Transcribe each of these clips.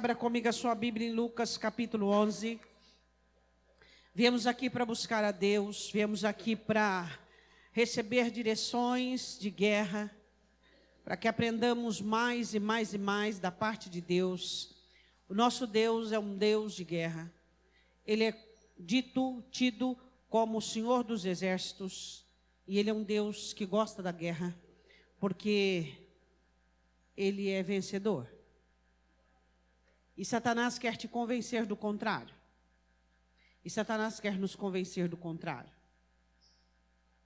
Abra comigo a sua Bíblia em Lucas capítulo 11. Viemos aqui para buscar a Deus, viemos aqui para receber direções de guerra, para que aprendamos mais e mais e mais da parte de Deus. O nosso Deus é um Deus de guerra. Ele é tido como o Senhor dos Exércitos, e Ele é um Deus que gosta da guerra, porque Ele é vencedor. E Satanás quer te convencer do contrário. E Satanás quer nos convencer do contrário.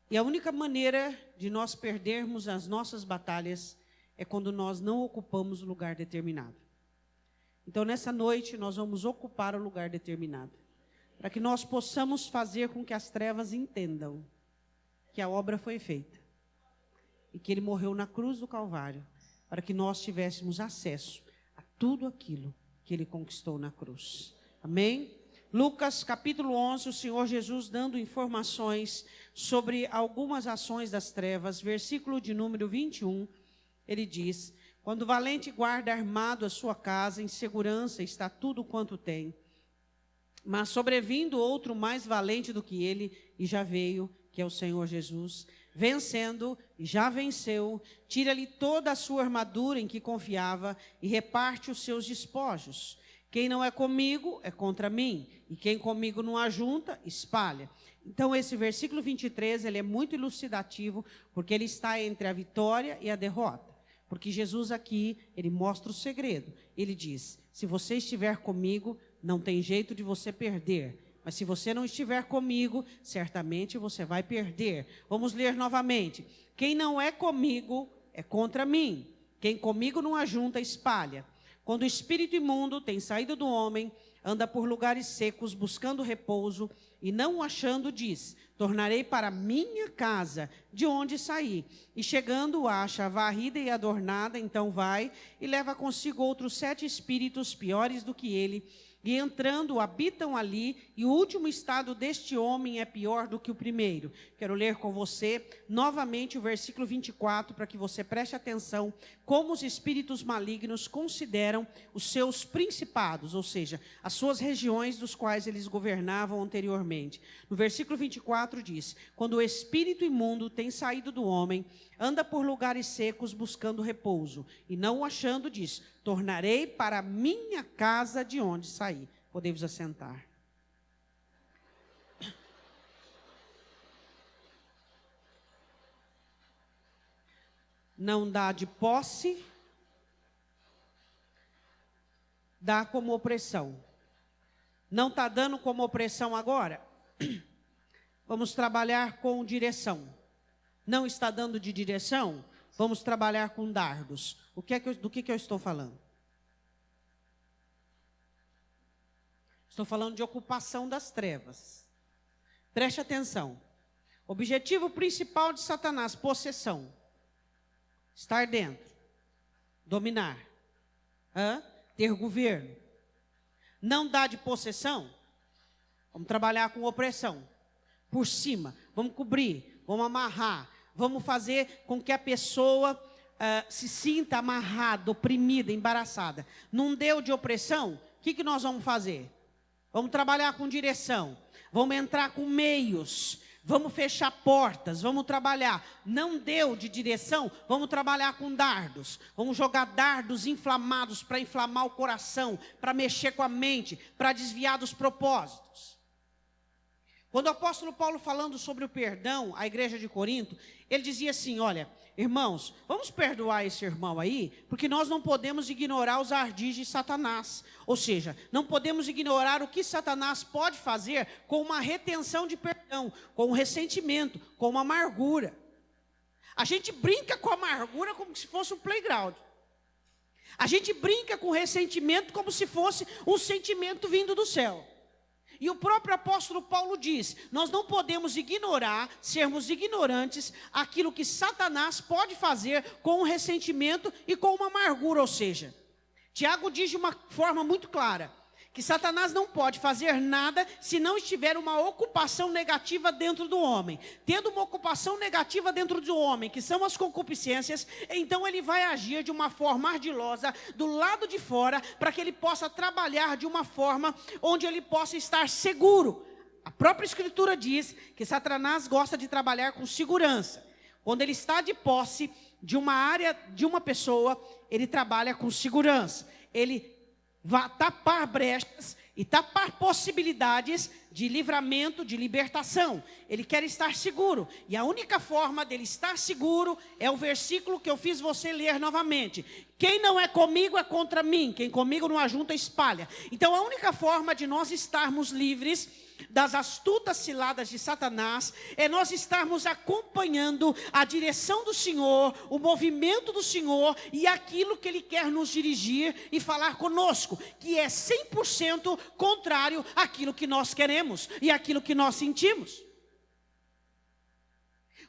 E a única maneira de nós perdermos as nossas batalhas é quando nós não ocupamos o lugar determinado. Então, nessa noite, nós vamos ocupar o lugar determinado, para que nós possamos fazer com que as trevas entendam que a obra foi feita e que Ele morreu na cruz do Calvário, para que nós tivéssemos acesso a tudo aquilo que Ele conquistou na cruz. Amém? Lucas capítulo 11, o Senhor Jesus dando informações sobre algumas ações das trevas, versículo de número 21, Ele diz: quando o valente guarda armado a sua casa, em segurança está tudo quanto tem. Mas sobrevindo outro mais valente do que ele, e já veio, que é o Senhor Jesus, vencendo, e já venceu, tira-lhe toda a sua armadura em que confiava e reparte os seus despojos. Quem não é comigo, é contra mim, e quem comigo não ajunta, espalha. Então esse versículo 23, ele é muito elucidativo, porque ele está entre a vitória e a derrota. Porque Jesus aqui, ele mostra o segredo. Ele diz: se você estiver comigo, não tem jeito de você perder. Mas se você não estiver comigo, certamente você vai perder. Vamos ler novamente. Quem não é comigo, é contra mim. Quem comigo não ajunta, espalha. Quando o espírito imundo tem saído do homem, anda por lugares secos, buscando repouso, e não o achando, diz: tornarei para minha casa, de onde saí. E chegando, acha varrida e adornada, então vai e leva consigo outros 7 espíritos piores do que ele, e entrando, habitam ali, e o último estado deste homem é pior do que o primeiro. Quero ler com você novamente o versículo 24, para que você preste atenção como os espíritos malignos consideram os seus principados, ou seja, as suas regiões dos quais eles governavam anteriormente. No versículo 24 diz: quando o espírito imundo tem saído do homem, anda por lugares secos buscando repouso, e não o achando, diz: tornarei para minha casa de onde saí. Podemos assentar. Não dá de posse, dá como opressão. Não está dando como opressão agora? Vamos trabalhar com direção. Não está dando de direção? Vamos trabalhar com dardos. Do que eu estou falando? Estou falando de ocupação das trevas. Preste atenção. Objetivo principal de Satanás: possessão. Estar dentro. Dominar. Ter governo. Não dá de possessão? Vamos trabalhar com opressão. Por cima. Vamos cobrir. Vamos amarrar. Vamos fazer com que a pessoa se sinta amarrada, oprimida, embaraçada. Não deu de opressão? O que nós vamos fazer? Vamos trabalhar com direção. Vamos entrar com meios. Vamos fechar portas. Vamos trabalhar. Não deu de direção? Vamos trabalhar com dardos. Vamos jogar dardos inflamados para inflamar o coração, para mexer com a mente, para desviar dos propósitos. Quando o apóstolo Paulo, falando sobre o perdão à igreja de Corinto, ele dizia assim: olha, irmãos, vamos perdoar esse irmão aí, porque nós não podemos ignorar os ardis de Satanás. Ou seja, não podemos ignorar o que Satanás pode fazer com uma retenção de perdão, com um ressentimento, com uma amargura. A gente brinca com a amargura como se fosse um playground. A gente brinca com o ressentimento como se fosse um sentimento vindo do céu. E o próprio apóstolo Paulo diz: nós não podemos ignorar, sermos ignorantes, aquilo que Satanás pode fazer com um ressentimento e com uma amargura. Ou seja, Tiago diz de uma forma muito clara, que Satanás não pode fazer nada se não estiver uma ocupação negativa dentro do homem. Tendo uma ocupação negativa dentro do homem, que são as concupiscências, então ele vai agir de uma forma ardilosa do lado de fora, para que ele possa trabalhar de uma forma onde ele possa estar seguro. A própria Escritura diz que Satanás gosta de trabalhar com segurança. Quando ele está de posse de uma área, de uma pessoa, ele trabalha com segurança. Ele vai tapar brechas e tapar possibilidades de livramento, de libertação. Ele quer estar seguro. E a única forma dele estar seguro é o versículo que eu fiz você ler novamente. Quem não é comigo é contra mim. Quem comigo não ajunta, espalha. Então a única forma de nós estarmos livres das astutas ciladas de Satanás é nós estarmos acompanhando a direção do Senhor, o movimento do Senhor e aquilo que Ele quer nos dirigir e falar conosco, que é 100% contrário àquilo que nós queremos e àquilo que nós sentimos.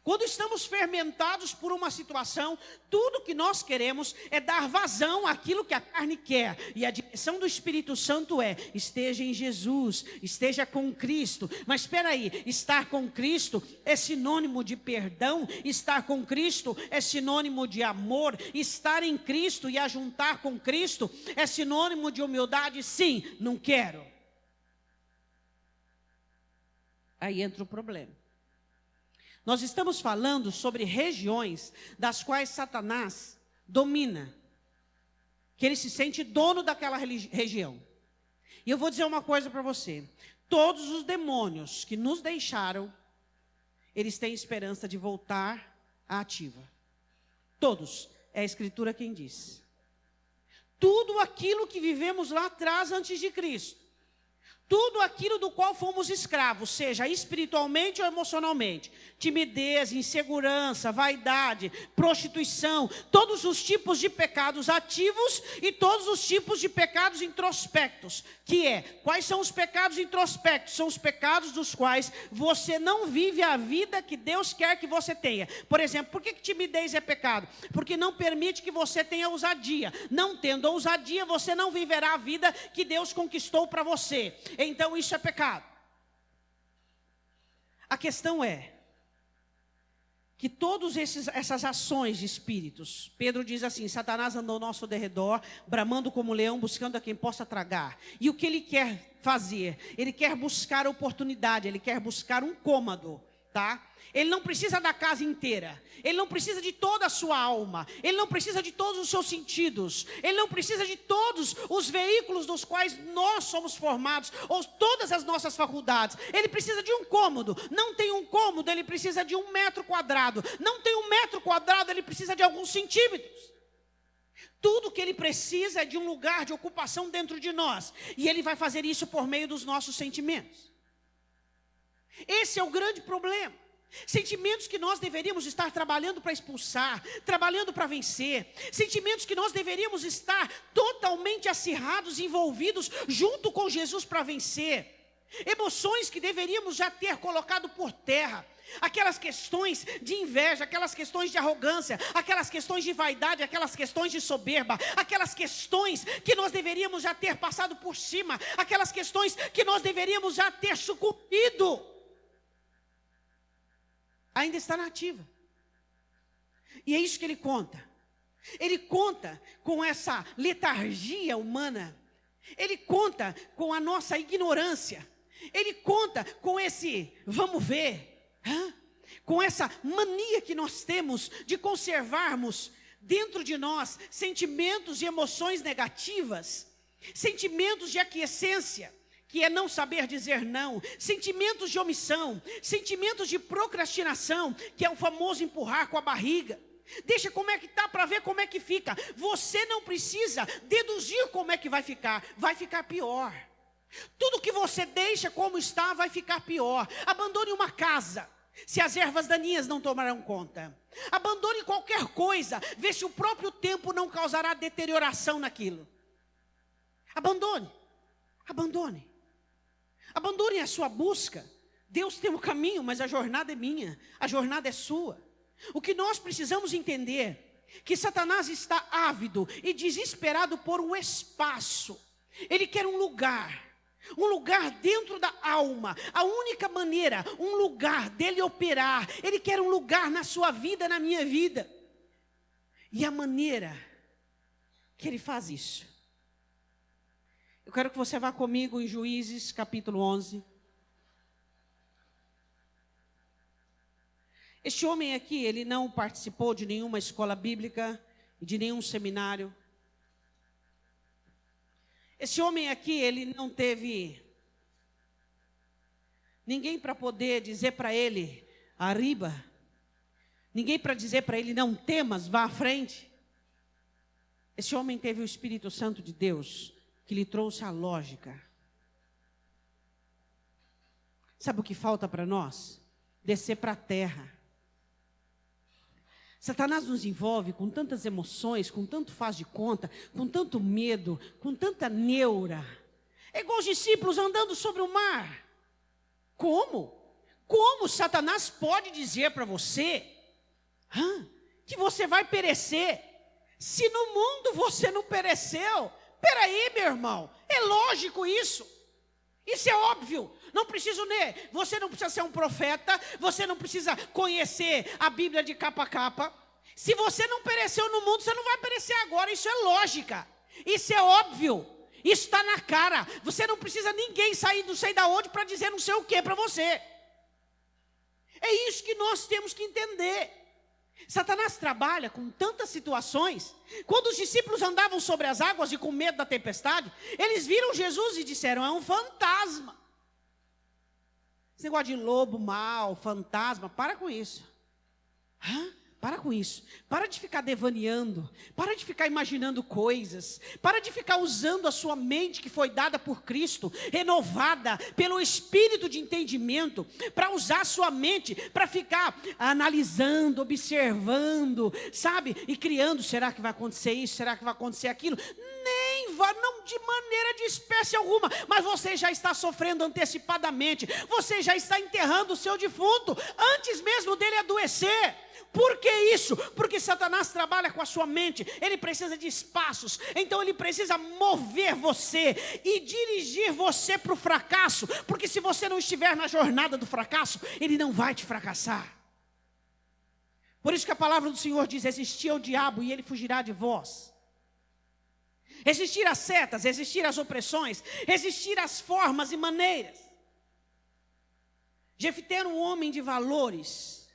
Quando estamos fermentados por uma situação, tudo que nós queremos é dar vazão àquilo que a carne quer. E a direção do Espírito Santo é: esteja em Jesus, esteja com Cristo. Mas espera aí, estar com Cristo é sinônimo de perdão? Estar com Cristo é sinônimo de amor? Estar em Cristo e ajuntar com Cristo é sinônimo de humildade? Sim, não quero. Aí entra o problema. Nós estamos falando sobre regiões das quais Satanás domina, que ele se sente dono daquela região. E eu vou dizer uma coisa para você: todos os demônios que nos deixaram, eles têm esperança de voltar à ativa. Todos, é a Escritura quem diz. Tudo aquilo que vivemos lá atrás antes de Cristo, tudo aquilo do qual fomos escravos, seja espiritualmente ou emocionalmente, timidez, insegurança, vaidade, prostituição, todos os tipos de pecados ativos e todos os tipos de pecados introspectos, quais são os pecados introspectos? São os pecados dos quais você não vive a vida que Deus quer que você tenha. Por exemplo, por que timidez é pecado? Porque não permite que você tenha ousadia. Não tendo ousadia, você não viverá a vida que Deus conquistou para você. Então isso é pecado. A questão é que todas essas ações de espíritos, Pedro diz assim: Satanás andou ao nosso derredor, bramando como leão, buscando a quem possa tragar. E o que ele quer fazer? Ele quer buscar oportunidade, ele quer buscar um cômodo, tá? Ele não precisa da casa inteira, ele não precisa de toda a sua alma, ele não precisa de todos os seus sentidos, ele não precisa de todos os veículos dos quais nós somos formados, ou todas as nossas faculdades. Ele precisa de um cômodo. Não tem um cômodo, ele precisa de 1 metro quadrado. Não tem 1 metro quadrado, ele precisa de alguns centímetros. Tudo que ele precisa é de um lugar de ocupação dentro de nós, e ele vai fazer isso por meio dos nossos sentimentos. Esse é o grande problema. Sentimentos que nós deveríamos estar trabalhando para expulsar, trabalhando para vencer. Sentimentos que nós deveríamos estar totalmente acirrados, envolvidos junto com Jesus para vencer. Emoções que deveríamos já ter colocado por terra. Aquelas questões de inveja, aquelas questões de arrogância, aquelas questões de vaidade, aquelas questões de soberba, aquelas questões que nós deveríamos já ter passado por cima, aquelas questões que nós deveríamos já ter sucumbido, ainda está na ativa. E é isso que ele conta. Ele conta com essa letargia humana. Ele conta com a nossa ignorância. Ele conta com esse vamos ver, com essa mania que nós temos de conservarmos dentro de nós sentimentos e emoções negativas, sentimentos de aquiescência, que é não saber dizer não, sentimentos de omissão, sentimentos de procrastinação, que é o famoso empurrar com a barriga. Deixa como é que está para ver como é que fica. Você não precisa deduzir como é que vai ficar pior. Tudo que você deixa como está vai ficar pior. Abandone uma casa, se as ervas daninhas não tomarão conta. Abandone qualquer coisa, vê se o próprio tempo não causará deterioração naquilo. Abandone. Abandone a sua busca. Deus tem um caminho, mas a jornada é minha, a jornada é sua. O que nós precisamos entender, que Satanás está ávido e desesperado por um espaço Ele quer um lugar dentro da alma. A única maneira, um lugar dele operar. Ele quer um lugar na sua vida, na minha vida. E a maneira que ele faz isso. Eu quero que você vá comigo em Juízes, capítulo 11. Este homem aqui, ele não participou de nenhuma escola bíblica, de nenhum seminário. Esse homem aqui, ele não teve ninguém para poder dizer para ele, arriba. Ninguém para dizer para ele, não temas, vá à frente. Esse homem teve o Espírito Santo de Deus, que lhe trouxe a lógica. Sabe o que falta para nós? Descer para a terra. Satanás nos envolve com tantas emoções, com tanto faz de conta, com tanto medo, com tanta neura. É igual os discípulos andando sobre o mar. Como? Como Satanás pode dizer para você que você vai perecer, se no mundo você não pereceu? Peraí, meu irmão, é lógico isso. Isso é óbvio. Não preciso ler. Você não precisa ser um profeta. Você não precisa conhecer a Bíblia de capa a capa. Se você não pereceu no mundo, você não vai perecer agora. Isso é lógica. Isso é óbvio. Isso está na cara. Você não precisa ninguém sair não sei da onde para dizer não sei o que para você. É isso que nós temos que entender. Satanás trabalha com tantas situações. Quando os discípulos andavam sobre as águas e com medo da tempestade, eles viram Jesus e disseram, é um fantasma. Esse negócio de lobo mau, fantasma, para com isso. Para com isso. Para de ficar devaneando. Para de ficar imaginando coisas. Para de ficar usando a sua mente que foi dada por Cristo, renovada pelo Espírito de entendimento, para usar a sua mente, para ficar analisando, observando, sabe? E criando, será que vai acontecer isso? Será que vai acontecer aquilo? Nem vai, não de maneira de espécie alguma. Mas você já está sofrendo antecipadamente. Você já está enterrando o seu defunto, antes mesmo dele adoecer. Por que isso? Porque Satanás trabalha com a sua mente. Ele precisa de espaços. Então ele precisa mover você e dirigir você para o fracasso. Porque se você não estiver na jornada do fracasso, ele não vai te fracassar. Por isso que a palavra do Senhor diz, resistir ao diabo e ele fugirá de vós. Resistir às setas, resistir às opressões, resistir às formas e maneiras. Jefté era um homem de valores,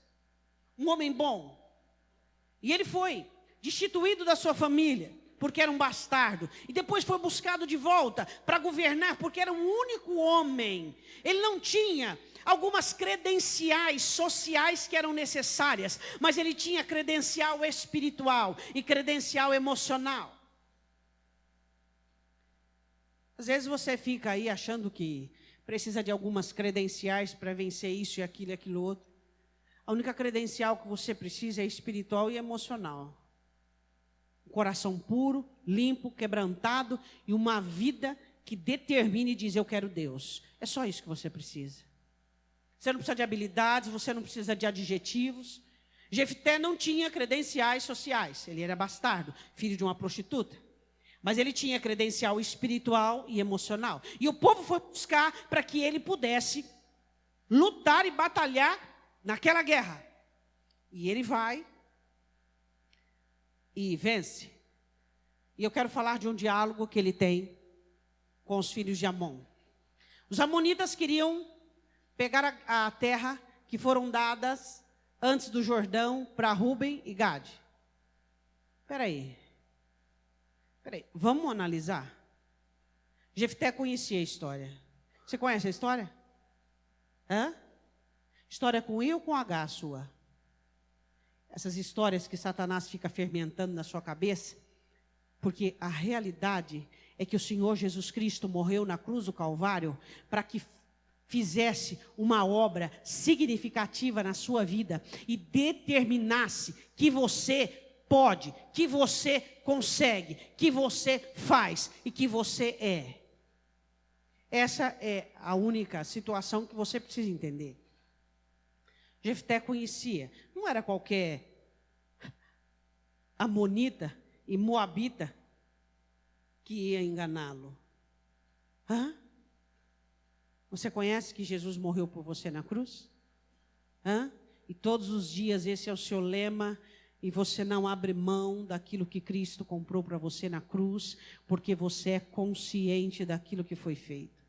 um homem bom. E ele foi destituído da sua família, porque era um bastardo. E depois foi buscado de volta para governar, porque era o único homem. Ele não tinha algumas credenciais sociais que eram necessárias, mas ele tinha credencial espiritual e credencial emocional. Às vezes você fica aí achando que precisa de algumas credenciais para vencer isso e aquilo outro. A única credencial que você precisa é espiritual e emocional. Um coração puro, limpo, quebrantado e uma vida que determine e diz, eu quero Deus. É só isso que você precisa. Você não precisa de habilidades, você não precisa de adjetivos. Jefté não tinha credenciais sociais. Ele era bastardo, filho de uma prostituta. Mas ele tinha credencial espiritual e emocional. E o povo foi buscar para que ele pudesse lutar e batalhar naquela guerra. E ele vai e vence. E eu quero falar de um diálogo que ele tem com os filhos de Amon. Os amonitas queriam pegar a terra que foram dadas antes do Jordão para Ruben e Gade. Espera aí, vamos analisar? Jefté conhecia a história. Você conhece a história? História com I ou com H a sua? Essas histórias que Satanás fica fermentando na sua cabeça, porque a realidade é que o Senhor Jesus Cristo morreu na cruz do Calvário para que fizesse uma obra significativa na sua vida e determinasse que você pode, que você consegue, que você faz e que você é. Essa é a única situação que você precisa entender. Jefté conhecia, não era qualquer amonita e moabita que ia enganá-lo. Hã? Você conhece que Jesus morreu por você na cruz? Hã? E todos os dias esse é o seu lema, e você não abre mão daquilo que Cristo comprou para você na cruz, porque você é consciente daquilo que foi feito.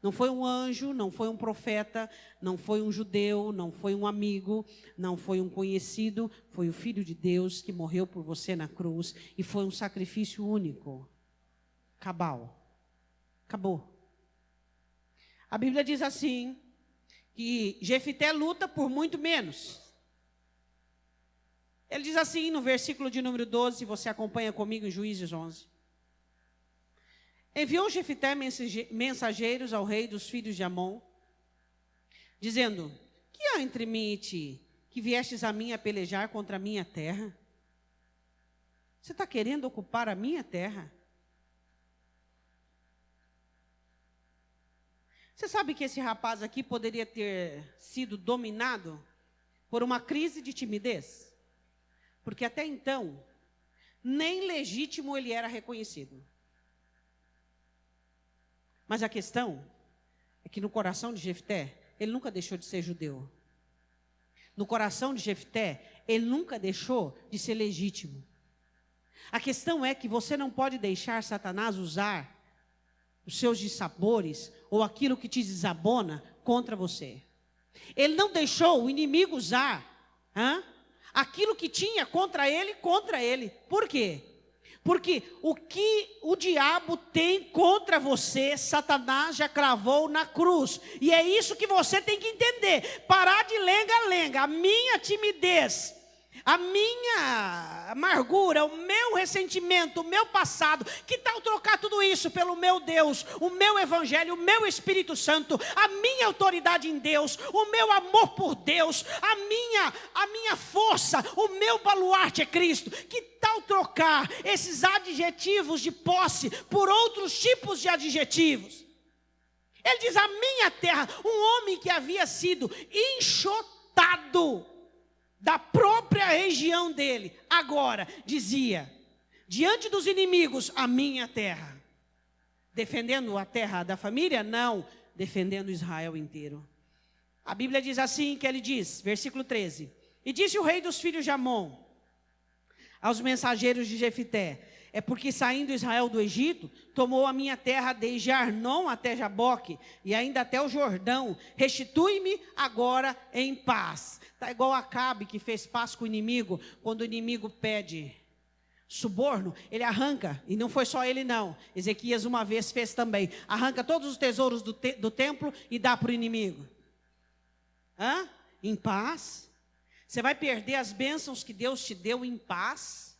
Não foi um anjo, não foi um profeta, não foi um judeu, não foi um amigo, não foi um conhecido, foi o Filho de Deus que morreu por você na cruz, e foi um sacrifício único. Cabal. Acabou. A Bíblia diz assim, que Jefité luta por muito menos. Ele diz assim no versículo de número 12, você acompanha comigo em Juízes 11. Enviou Jefité mensageiros ao rei dos filhos de Amon, dizendo: que há entre mim e ti, que viestes a mim a pelejar contra a minha terra? Você está querendo ocupar a minha terra? Você sabe que esse rapaz aqui poderia ter sido dominado por uma crise de timidez? Porque até então, nem legítimo ele era reconhecido. Mas a questão é que no coração de Jefté, ele nunca deixou de ser judeu. No coração de Jefté, ele nunca deixou de ser legítimo. A questão é que você não pode deixar Satanás usar os seus dissabores ou aquilo que te desabona contra você. Ele não deixou o inimigo usar aquilo que tinha contra ele. Por quê? Porque o que o diabo tem contra você, Satanás já cravou na cruz. E é isso que você tem que entender. Parar de lenga-lenga. A minha timidez, a minha amargura, o meu ressentimento, o meu passado. Que tal trocar tudo isso pelo meu Deus, o meu evangelho, o meu Espírito Santo, a minha autoridade em Deus, o meu amor por Deus, a minha força, o meu baluarte é Cristo. Que tal trocar esses adjetivos de posse por outros tipos de adjetivos? Ele diz: a minha terra, um homem que havia sido enxotado da própria região dele, agora dizia, diante dos inimigos, a minha terra. Defendendo a terra da família? Não, defendendo Israel inteiro. A Bíblia diz assim, que ele diz, versículo 13: e disse o rei dos filhos de Amon aos mensageiros de Jefité: é porque saindo Israel do Egito, tomou a minha terra desde Arnon até Jaboque, e ainda até o Jordão. Restitui-me agora em paz. Está igual Acabe, que fez paz com o inimigo. Quando o inimigo pede suborno, ele arranca, e não foi só ele não, Ezequias uma vez fez também, arranca todos os tesouros do templo e dá para o inimigo. Em paz? Você vai perder as bênçãos que Deus te deu em paz?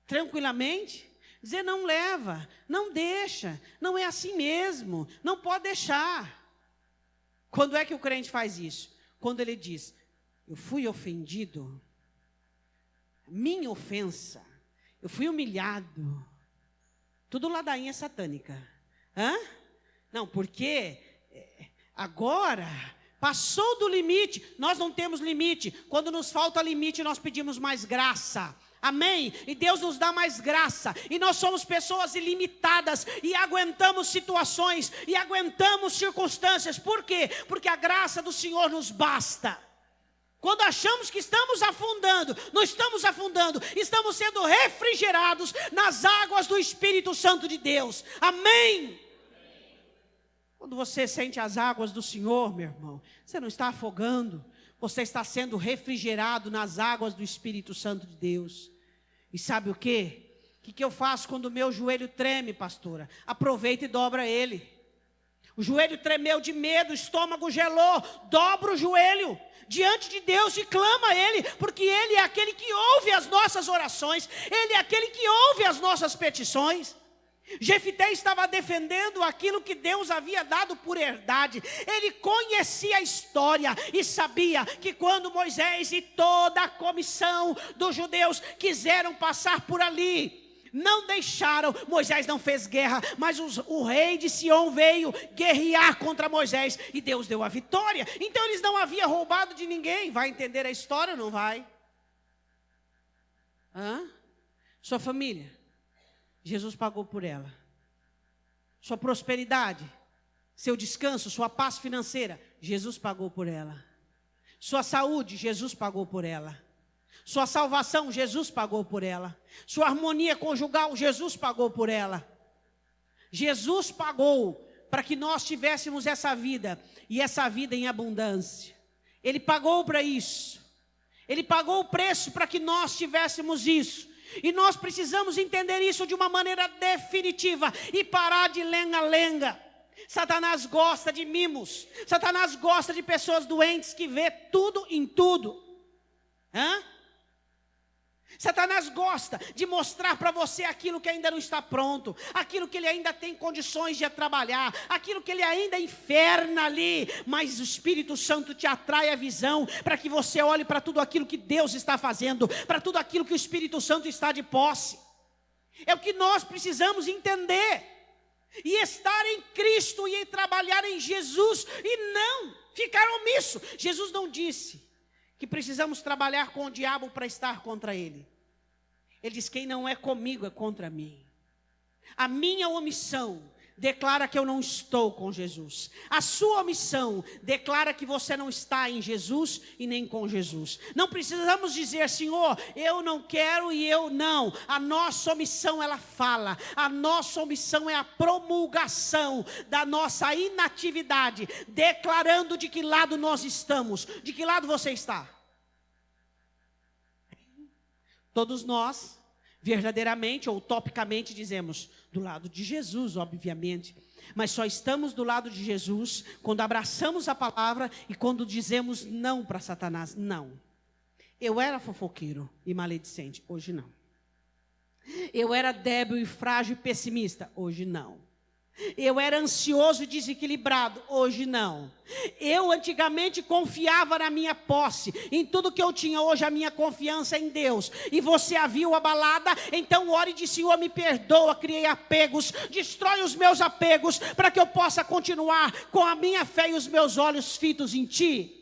Tranquilamente? Dizer: não leva, não deixa, não é assim mesmo, não pode deixar. Quando é que o crente faz isso? Quando ele diz: eu fui ofendido, minha ofensa, eu fui humilhado. Tudo ladainha satânica. Não, porque agora passou do limite. Nós não temos limite. Quando nos falta limite, nós pedimos mais graça. Amém? E Deus nos dá mais graça. E nós somos pessoas ilimitadas. E aguentamos situações. E aguentamos circunstâncias. Por quê? Porque a graça do Senhor nos basta. Quando achamos que estamos afundando, não estamos afundando. Estamos sendo refrigerados nas águas do Espírito Santo de Deus. Amém? Quando você sente as águas do Senhor, meu irmão, você não está afogando. Você está sendo refrigerado nas águas do Espírito Santo de Deus. E sabe o quê? O que eu faço quando o meu joelho treme, pastora? Aproveita e dobra ele. O joelho tremeu de medo, o estômago gelou. Dobra o joelho diante de Deus e clama a Ele. Porque Ele é aquele que ouve as nossas orações. Ele é aquele que ouve as nossas petições. Jefité estava defendendo aquilo que Deus havia dado por herdade. Ele conhecia a história e sabia que quando Moisés e toda a comissão dos judeus quiseram passar por ali, não deixaram. Moisés não fez guerra, mas o rei de Sião veio guerrear contra Moisés e Deus deu a vitória. Então eles não haviam roubado de ninguém. Vai entender a história ou não vai? Sua família, Jesus pagou por ela. sua prosperidade, seu descanso, sua paz financeira, Jesus pagou por ela. Sua saúde, Jesus pagou por ela. Sua salvação, Jesus pagou por ela. Sua harmonia conjugal, Jesus pagou por ela. Jesus pagou para que nós tivéssemos essa vida, e essa vida em abundância. Ele pagou para isso. Ele pagou o preço para que nós tivéssemos isso. E nós precisamos entender isso de uma maneira definitiva e parar de lenga-lenga. Satanás gosta de mimos. Satanás gosta de pessoas doentes que vê tudo em tudo. Satanás gosta de mostrar para você aquilo que ainda não está pronto, aquilo que ele ainda tem condições de trabalhar, aquilo que ele ainda inferna ali, mas o Espírito Santo te atrai a visão, para que você olhe para tudo aquilo que Deus está fazendo, para tudo aquilo que o Espírito Santo está de posse. É o que nós precisamos entender, e estar em Cristo e trabalhar em Jesus, e não ficar omisso. Jesus não disse que precisamos trabalhar com o diabo para estar contra ele. Ele diz: quem não é comigo é contra mim. A minha omissão declara que eu não estou com Jesus. A sua omissão declara que você não está em Jesus e nem com Jesus. Não precisamos dizer: Senhor, eu não quero e eu não. A nossa omissão, ela fala. A nossa omissão é a promulgação da nossa inatividade, declarando de que lado nós estamos. De que lado você está? Todos nós, verdadeiramente ou utopicamente, dizemos do lado de Jesus, obviamente. Mas só estamos do lado de Jesus quando abraçamos a palavra e quando dizemos não para Satanás. Não. Eu era fofoqueiro e maledicente, hoje não. Eu era débil e frágil e pessimista, hoje não. Eu era ansioso e desequilibrado, hoje não. Eu antigamente confiava na minha posse, em tudo que eu tinha. Hoje a minha confiança é em Deus. E você a viu abalada, então ore e diz: Senhor, me perdoa, criei apegos, destrói os meus apegos, para que eu possa continuar com a minha fé e os meus olhos fitos em Ti.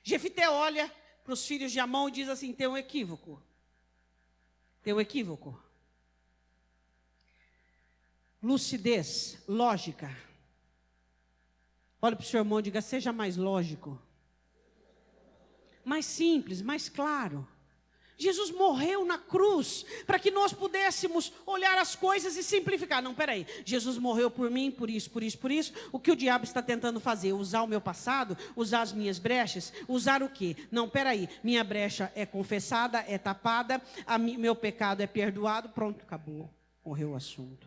Jefité olha para os filhos de Amon e diz assim: tem um equívoco. Tem um equívoco. Lucidez, lógica. Olha para o seu irmão e diga: seja mais lógico, mais simples, mais claro. Jesus morreu na cruz para que nós pudéssemos olhar as coisas e simplificar. Não, peraí, Jesus morreu por mim, por isso, por isso, por isso. O que o diabo está tentando fazer? Usar o meu passado? Usar as minhas brechas? Usar o quê? Não, peraí, minha brecha é confessada, é tapada, meu pecado é perdoado, pronto, acabou, morreu o assunto.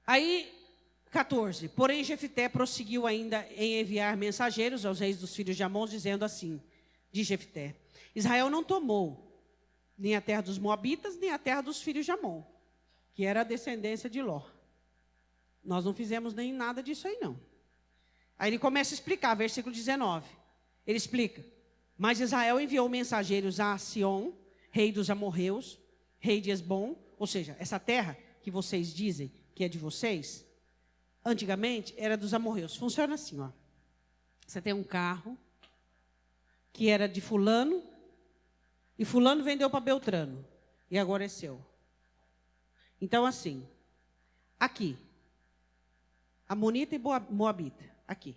Aí, 14, porém Jefité prosseguiu ainda em enviar mensageiros aos reis dos filhos de Amon, dizendo assim, de Jefité: Israel não tomou nem a terra dos Moabitas, nem a terra dos filhos de Amon, que era a descendência de Ló. Nós não fizemos nem nada disso aí não. Aí ele começa a explicar, versículo 19, ele explica: mas Israel enviou mensageiros a Sion, rei dos amorreus, rei de Esbom, ou seja, essa terra que vocês dizem que é de vocês, antigamente era dos amorreus. Funciona assim, ó. Você tem um carro que era de fulano, e fulano vendeu para Beltrano, e agora é seu. Então assim, aqui, Amonita e Moabita, aqui.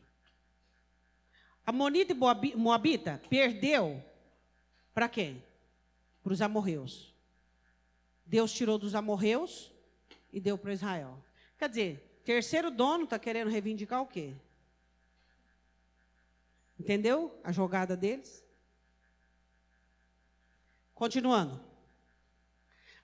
Amonita e Moabita perdeu para quem? Para os amorreus. Deus tirou dos amorreus e deu para Israel. Quer dizer, terceiro dono está querendo reivindicar o quê? Entendeu a jogada deles? Continuando.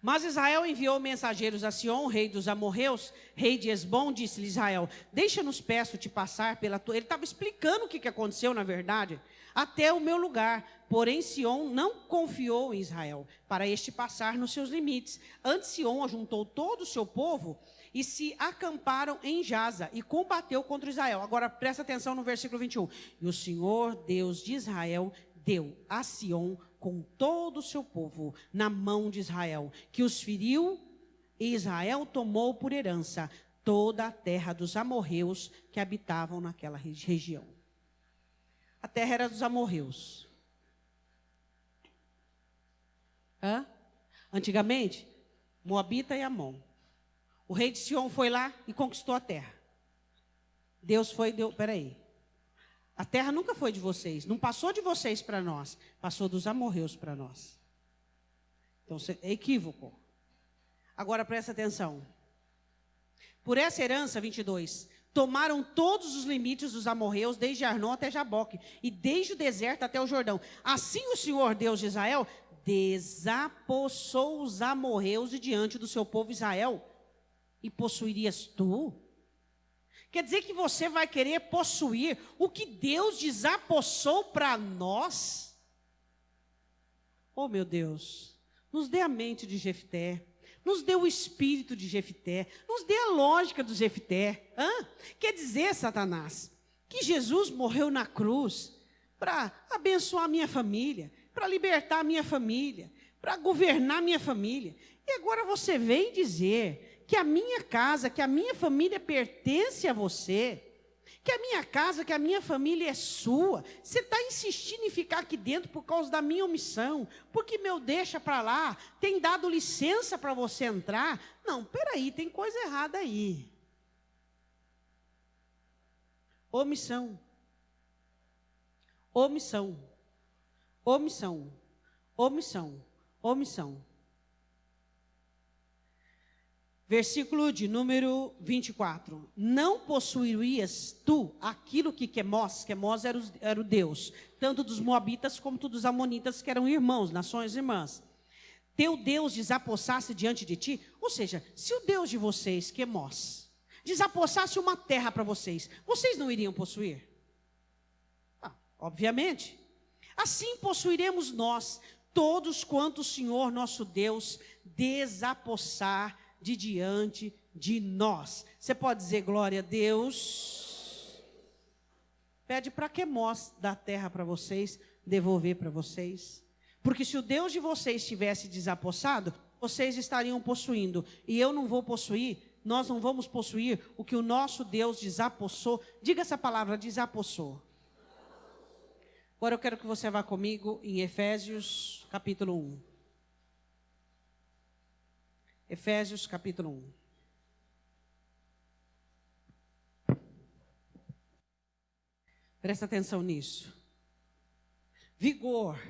Mas Israel enviou mensageiros a Sion, rei dos amorreus, rei de Esbom, disse-lhe Israel: deixa-nos, peço, te passar pela tua... Ele estava explicando o que aconteceu, na verdade, até o meu lugar. Porém, Sion não confiou em Israel, para este passar nos seus limites. Antes, Sion ajuntou todo o seu povo e se acamparam em Jaza e combateu contra Israel. Agora, presta atenção no versículo 21. E o Senhor, Deus de Israel, deu a Sion com todo o seu povo na mão de Israel, que os feriu, e Israel tomou por herança toda a terra dos amorreus que habitavam naquela região. A terra era dos amorreus. Antigamente, Moabita e Amon. O rei de Sion foi lá e conquistou a terra. Deus deu, peraí. A terra nunca foi de vocês, não passou de vocês para nós, passou dos amorreus para nós. Então, é equívoco. Agora presta atenção. Por essa herança, 22, tomaram todos os limites dos amorreus, desde Arnon até Jaboque, e desde o deserto até o Jordão. Assim o Senhor, Deus de Israel, desapossou os amorreus de diante do seu povo Israel, e possuirias tu? Quer dizer que você vai querer possuir o que Deus desapossou para nós? Oh, meu Deus, nos dê a mente de Jefté, nos dê o espírito de Jefté, nos dê a lógica do Jefté. Quer dizer, Satanás, que Jesus morreu na cruz para abençoar a minha família, para libertar a minha família, para governar a minha família. E agora você vem dizer que a minha casa, que a minha família pertence a você, que a minha casa, que a minha família é sua. Você está insistindo em ficar aqui dentro por causa da minha omissão, porque meu deixa para lá, tem dado licença para você entrar. Não, peraí, tem coisa errada aí. Omissão. Omissão. Omissão. Omissão. Omissão. Versículo de número 24. Não possuirias tu aquilo que Quemos era o Deus, tanto dos Moabitas como dos Amonitas, que eram irmãos, nações irmãs. Teu Deus desapossasse diante de ti? Ou seja, se o Deus de vocês, Quemos, desapossasse uma terra para vocês, vocês não iriam possuir? Obviamente. Assim possuiremos nós, todos quanto o Senhor nosso Deus desapossar de diante de nós. Você pode dizer glória a Deus? Pede para Quemos dar terra para vocês, devolver para vocês. Porque se o Deus de vocês tivesse desapossado, vocês estariam possuindo. E eu não vou possuir, nós não vamos possuir o que o nosso Deus desapossou. Diga essa palavra, desapossou. Agora eu quero que você vá comigo em Efésios capítulo 1. Efésios capítulo 1. Presta atenção nisso. Vigor.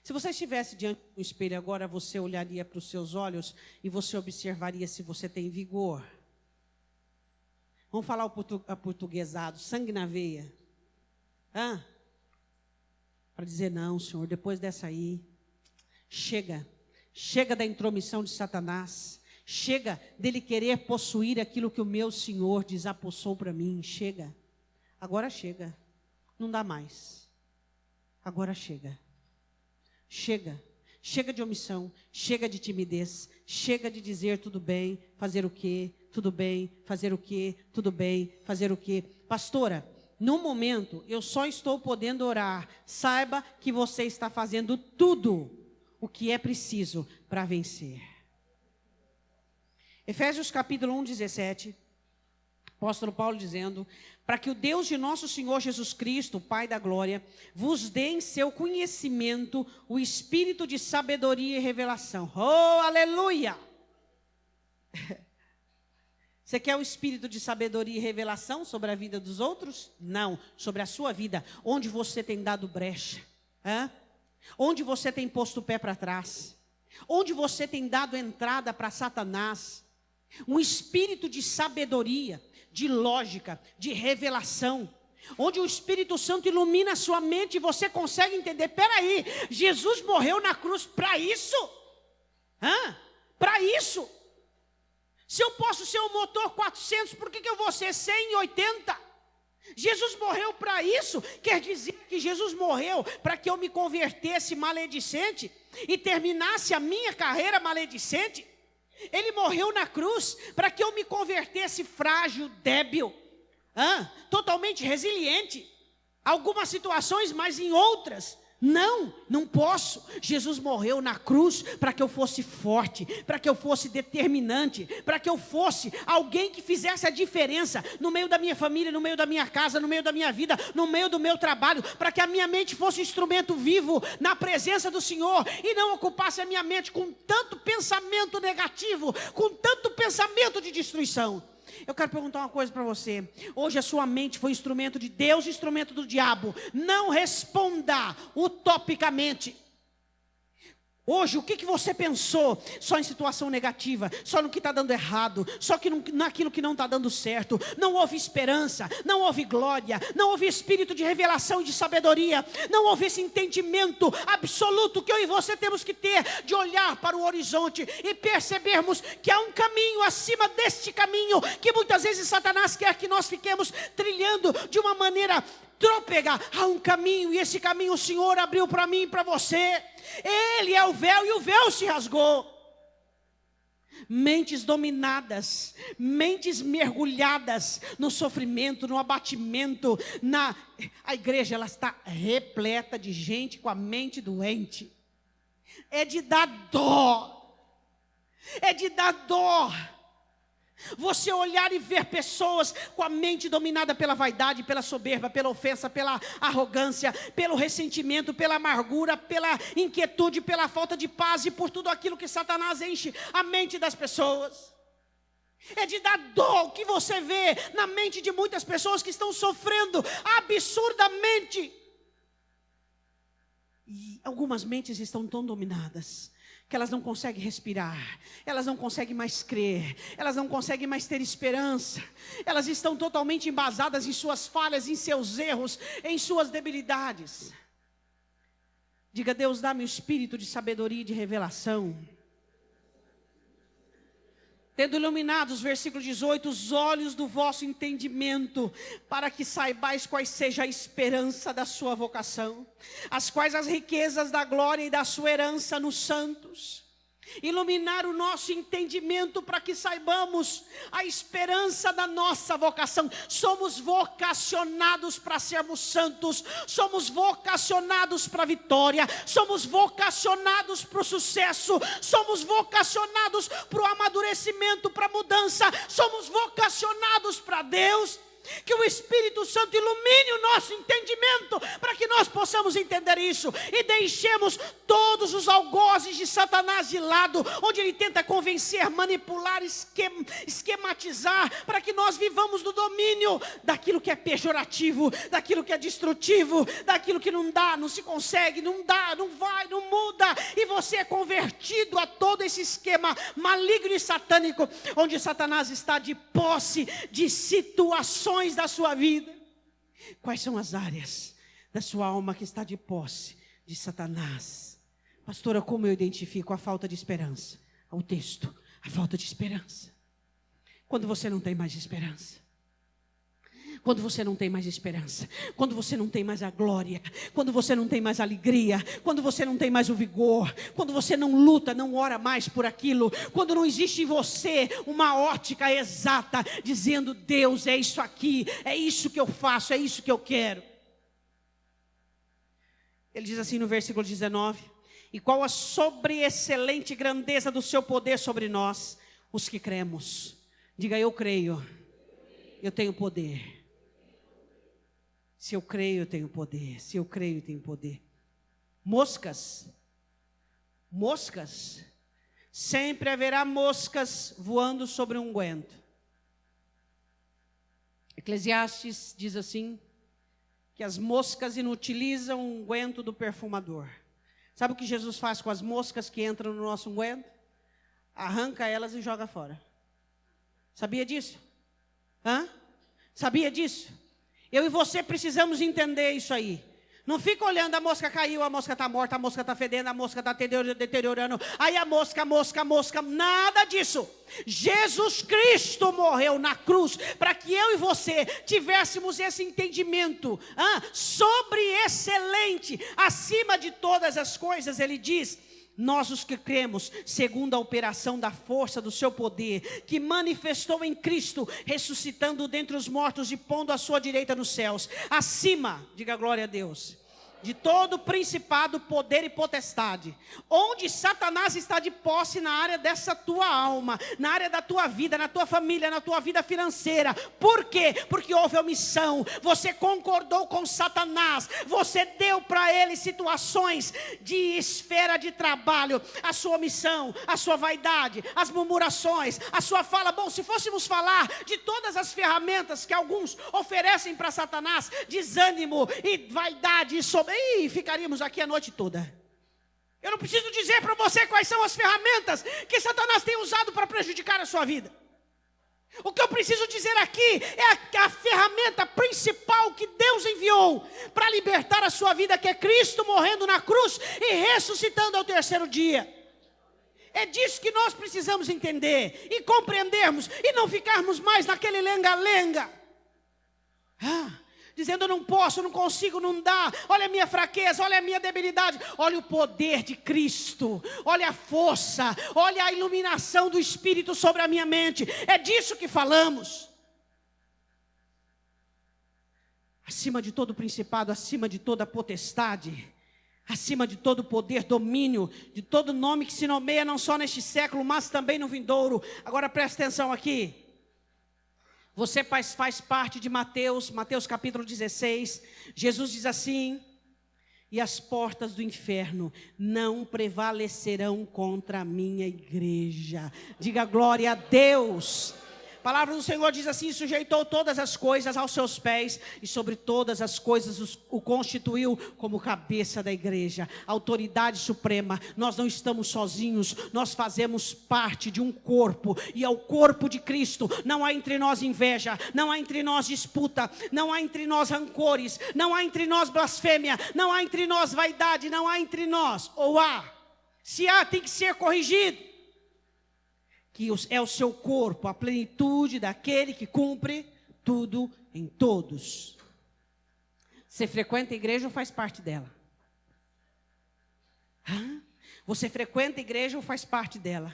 Se você estivesse diante do espelho agora, você olharia para os seus olhos e você observaria se você tem vigor. Vamos falar o aportuguesado, sangue na veia. Para dizer, não, Senhor, depois dessa aí, chega. Chega da intromissão de Satanás. Chega dele querer possuir aquilo que o meu Senhor desapossou para mim. Chega. Agora chega. Não dá mais. Agora chega. Chega. Chega de omissão. Chega de timidez. Chega de dizer tudo bem, fazer o quê? Tudo bem, fazer o quê? Tudo bem, fazer o quê? Pastora, no momento eu só estou podendo orar. Saiba que você está fazendo tudo o que é preciso para vencer. Efésios capítulo 1, 17. Apóstolo Paulo dizendo: para que o Deus de nosso Senhor Jesus Cristo, Pai da glória, vos dê em seu conhecimento o espírito de sabedoria e revelação. Oh, aleluia! Você quer o espírito de sabedoria e revelação sobre a vida dos outros? Não, sobre a sua vida, onde você tem dado brecha. Onde você tem posto o pé para trás, onde você tem dado entrada para Satanás. Um espírito de sabedoria, de lógica, de revelação, onde o Espírito Santo ilumina a sua mente e você consegue entender, peraí, Jesus morreu na cruz para isso? Para isso? Se eu posso ser um motor 400, por que eu vou ser 180? Jesus morreu para isso, quer dizer que Jesus morreu para que eu me convertesse maledicente e terminasse a minha carreira maledicente. Ele morreu na cruz para que eu me convertesse frágil, débil, totalmente resiliente. Algumas situações, mas em outras, Não, não posso. Jesus morreu na cruz para que eu fosse forte, para que eu fosse determinante, para que eu fosse alguém que fizesse a diferença no meio da minha família, no meio da minha casa, no meio da minha vida, no meio do meu trabalho, para que a minha mente fosse um instrumento vivo na presença do Senhor e não ocupasse a minha mente com tanto pensamento negativo, com tanto pensamento de destruição. Eu quero perguntar uma coisa para você. Hoje a sua mente foi instrumento de Deus, instrumento do diabo. Não responda utopicamente. Hoje, o que você pensou? Só em situação negativa, só no que está dando errado, só que naquilo que não está dando certo. Não houve esperança, não houve glória, não houve espírito de revelação e de sabedoria. Não houve esse entendimento absoluto que eu e você temos que ter, de olhar para o horizonte e percebermos que há um caminho acima deste caminho, que muitas vezes Satanás quer que nós fiquemos trilhando de uma maneira trôpega. Há um caminho, e esse caminho o Senhor abriu para mim e para você. Ele é o véu, e o véu se rasgou. Mentes dominadas, mentes mergulhadas no sofrimento, no abatimento. A igreja, ela está repleta de gente com a mente doente. É de dar dó. É de dar dó. Você olhar e ver pessoas com a mente dominada pela vaidade, pela soberba, pela ofensa, pela arrogância, pelo ressentimento, pela amargura, pela inquietude, pela falta de paz e por tudo aquilo que Satanás enche a mente das pessoas. É de dar dó o que você vê na mente de muitas pessoas que estão sofrendo absurdamente. E algumas mentes estão tão dominadas que elas não conseguem respirar, elas não conseguem mais crer, elas não conseguem mais ter esperança, elas estão totalmente embasadas em suas falhas, em seus erros, em suas debilidades. Diga: Deus, dá-me o espírito de sabedoria e de revelação. Tendo iluminados, versículo 18, os olhos do vosso entendimento, para que saibais quais seja a esperança da sua vocação, as quais as riquezas da glória e da sua herança nos santos. Iluminar o nosso entendimento para que saibamos a esperança da nossa vocação. Somos vocacionados para sermos santos, somos vocacionados para a vitória, somos vocacionados para o sucesso, somos vocacionados para o amadurecimento, para a mudança, somos vocacionados para Deus. Que o Espírito Santo ilumine o nosso entendimento, para que nós possamos entender isso, e deixemos todos os algozes de Satanás de lado, onde ele tenta convencer, manipular, esquematizar, para que nós vivamos no domínio daquilo que é pejorativo, daquilo que é destrutivo, daquilo que não dá, não se consegue, não dá, não vai, não muda, e você é convertido a todo esse esquema maligno e satânico, onde Satanás está de posse de situações da sua vida. Quais são as áreas da sua alma que está de posse de Satanás? Pastora, como eu identifico a falta de esperança? O texto, a falta de esperança. Quando você não tem mais esperança, quando você não tem mais esperança, quando você não tem mais a glória, quando você não tem mais a alegria, quando você não tem mais o vigor, quando você não luta, não ora mais por aquilo, quando não existe em você uma ótica exata, dizendo: Deus, é isso aqui, é isso que eu faço, é isso que eu quero. Ele diz assim no versículo 19: e qual a sobreexcelente grandeza do seu poder sobre nós, os que cremos. Diga: eu creio, eu tenho poder. Se eu creio, eu tenho poder. Se eu creio, eu tenho poder. Moscas. Moscas. Sempre haverá moscas voando sobre um unguento. Eclesiastes diz assim, que as moscas inutilizam o unguento do perfumador. Sabe o que Jesus faz com as moscas que entram no nosso unguento? Arranca elas e joga fora. Sabia disso? Sabia disso? Eu e você precisamos entender isso aí. Não fica olhando, a mosca caiu, a mosca está morta, a mosca está fedendo, a mosca está deteriorando. Aí a mosca, nada disso. Jesus Cristo morreu na cruz para que eu e você tivéssemos esse entendimento sobre excelente, acima de todas as coisas. Ele diz: nós os que cremos, segundo a operação da força do seu poder, que manifestou em Cristo, ressuscitando dentre os mortos e pondo à sua direita nos céus, acima, diga glória a Deus, de todo principado, poder e potestade. Onde Satanás está de posse na área dessa tua alma, na área da tua vida, na tua família, na tua vida financeira. Por quê? Porque houve omissão. Você concordou com Satanás. Você deu para ele situações de esfera de trabalho. A sua omissão, a sua vaidade, as murmurações, a sua fala. Bom, se fôssemos falar de todas as ferramentas que alguns oferecem para Satanás, desânimo e vaidade e ficaríamos aqui a noite toda. Eu não preciso dizer para você quais são as ferramentas que Satanás tem usado para prejudicar a sua vida. O que eu preciso dizer aqui é a ferramenta principal que Deus enviou para libertar a sua vida, que é Cristo morrendo na cruz e ressuscitando ao terceiro dia. É disso que nós precisamos entender e compreendermos e não ficarmos mais naquele lenga-lenga. Dizendo eu não posso, não consigo, não dá. Olha a minha fraqueza, olha a minha debilidade. Olha o poder de Cristo. Olha a força, olha a iluminação do Espírito sobre a minha mente. É disso que falamos. Acima de todo principado, acima de toda potestade, acima de todo poder, domínio, de todo nome que se nomeia não só neste século, mas também no vindouro. Agora presta atenção aqui. Você faz parte de Mateus capítulo 16. Jesus diz assim: e as portas do inferno não prevalecerão contra a minha igreja. Diga glória a Deus. A palavra do Senhor diz assim: sujeitou todas as coisas aos seus pés e sobre todas as coisas o constituiu como cabeça da igreja, autoridade suprema. Nós não estamos sozinhos, nós fazemos parte de um corpo, e é o corpo de Cristo. Não há entre nós inveja, não há entre nós disputa, não há entre nós rancores, não há entre nós blasfêmia, não há entre nós vaidade, não há entre nós, ou há, se há, tem que ser corrigido. Que é o seu corpo, a plenitude daquele que cumpre tudo em todos. Você frequenta a igreja ou faz parte dela? Você frequenta a igreja ou faz parte dela?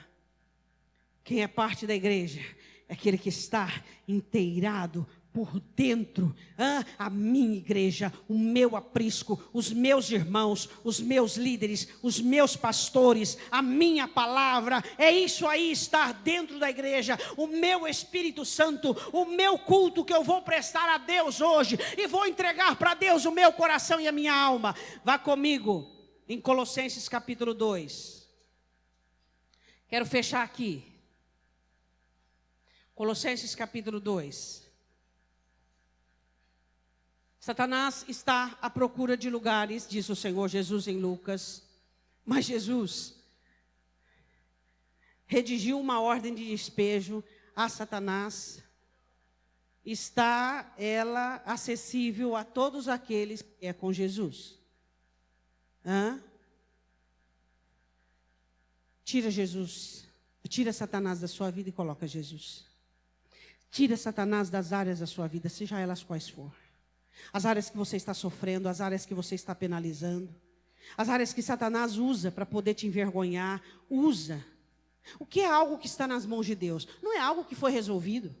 Quem é parte da igreja é aquele que está inteirado por dentro. A minha igreja, o meu aprisco, os meus irmãos, os meus líderes, os meus pastores, a minha palavra, é isso aí, estar dentro da igreja. O meu Espírito Santo, o meu culto que eu vou prestar a Deus hoje, e vou entregar para Deus o meu coração e a minha alma. Vá comigo em Colossenses capítulo 2. Quero fechar aqui. Colossenses capítulo 2. Satanás está à procura de lugares, diz o Senhor Jesus em Lucas. Mas Jesus redigiu uma ordem de despejo a Satanás. Está ela acessível a todos aqueles que é com Jesus. Tira Jesus, tira Satanás da sua vida e coloca Jesus. Tira Satanás das áreas da sua vida, seja elas quais for. As áreas que você está sofrendo, as áreas que você está penalizando, as áreas que Satanás usa para poder te envergonhar, usa. O que é algo que está nas mãos de Deus? Não é algo que foi resolvido.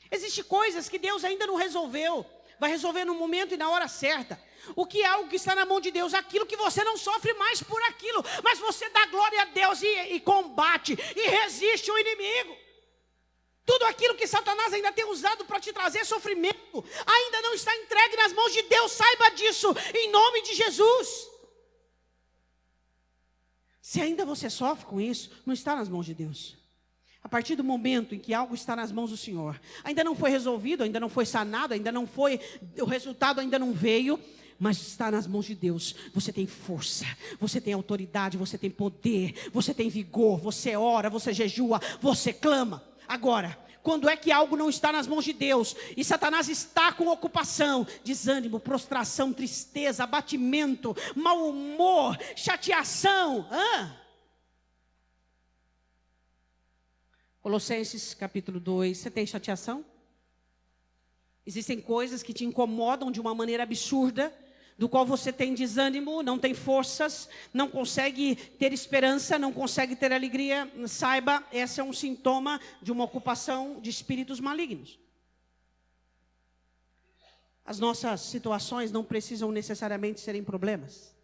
Existem coisas que Deus ainda não resolveu, vai resolver no momento e na hora certa. O que é algo que está na mão de Deus? Aquilo que você não sofre mais por aquilo, mas você dá glória a Deus e combate e resiste o inimigo. Tudo aquilo que Satanás ainda tem usado para te trazer sofrimento, ainda não está entregue nas mãos de Deus. Saiba disso, em nome de Jesus. Se ainda você sofre com isso, não está nas mãos de Deus. A partir do momento em que algo está nas mãos do Senhor, ainda não foi resolvido, ainda não foi sanado, ainda não foi, o resultado ainda não veio, mas está nas mãos de Deus. Você tem força, você tem autoridade, você tem poder, você tem vigor, você ora, você jejua, você clama. Agora, quando é que algo não está nas mãos de Deus e Satanás está com ocupação, desânimo, prostração, tristeza, abatimento, mau humor, chateação. Colossenses capítulo 2, você tem chateação? Existem coisas que te incomodam de uma maneira absurda, do qual você tem desânimo, não tem forças, não consegue ter esperança, não consegue ter alegria. Saiba, esse é um sintoma de uma ocupação de espíritos malignos. As nossas situações não precisam necessariamente serem problemas.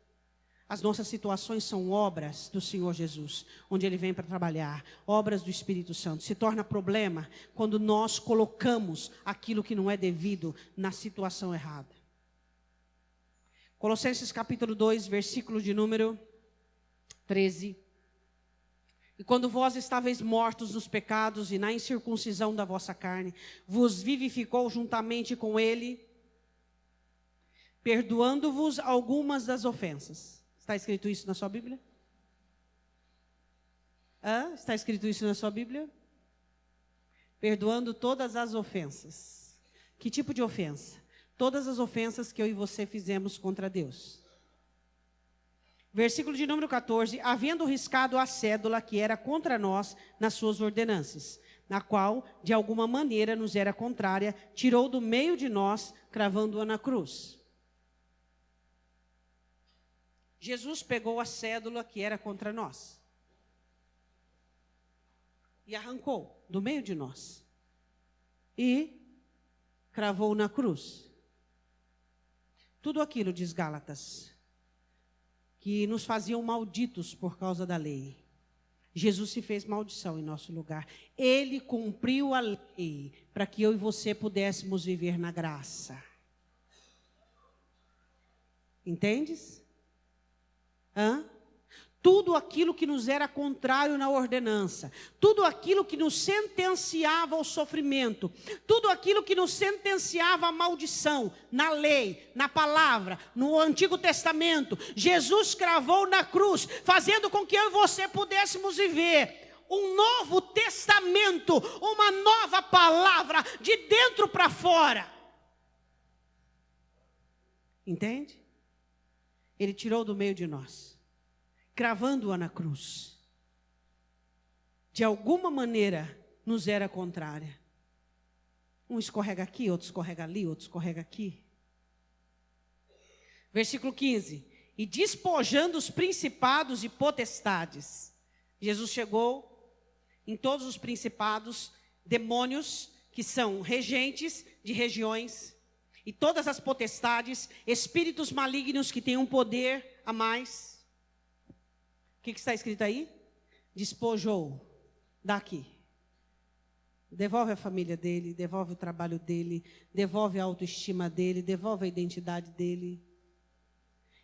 As nossas situações são obras do Senhor Jesus, onde Ele vem para trabalhar, obras do Espírito Santo. Se torna problema quando nós colocamos aquilo que não é devido na situação errada. Colossenses capítulo 2, versículo de número 13. E quando vós estáveis mortos nos pecados e na incircuncisão da vossa carne, vos vivificou juntamente com Ele, perdoando-vos algumas das ofensas. Está escrito isso na sua Bíblia? Está escrito isso na sua Bíblia? Perdoando todas as ofensas. Que tipo de ofensa? Todas as ofensas que eu e você fizemos contra Deus. Versículo de número 14. Havendo riscado a cédula que era contra nós nas suas ordenanças, na qual, de alguma maneira, nos era contrária, tirou do meio de nós, cravando-a na cruz. Jesus pegou a cédula que era contra nós e arrancou do meio de nós e cravou na cruz. Tudo aquilo, diz Gálatas, que nos faziam malditos por causa da lei. Jesus se fez maldição em nosso lugar. Ele cumpriu a lei para que eu e você pudéssemos viver na graça. Entendes? Tudo aquilo que nos era contrário na ordenança, tudo aquilo que nos sentenciava ao sofrimento, tudo aquilo que nos sentenciava à maldição, na lei, na palavra, no Antigo Testamento, Jesus cravou na cruz, fazendo com que eu e você pudéssemos viver um novo testamento, uma nova palavra, de dentro para fora. Entende? Ele tirou do meio de nós, cravando-a na cruz. De alguma maneira, nos era contrária. Um escorrega aqui, outro escorrega ali, outro escorrega aqui. Versículo 15. E despojando os principados e potestades. Jesus chegou em todos os principados, demônios, que são regentes de regiões, e todas as potestades, espíritos malignos que têm um poder a mais. O que está escrito aí? Despojou daqui. Devolve a família dele, devolve o trabalho dele, devolve a autoestima dele, devolve a identidade dele.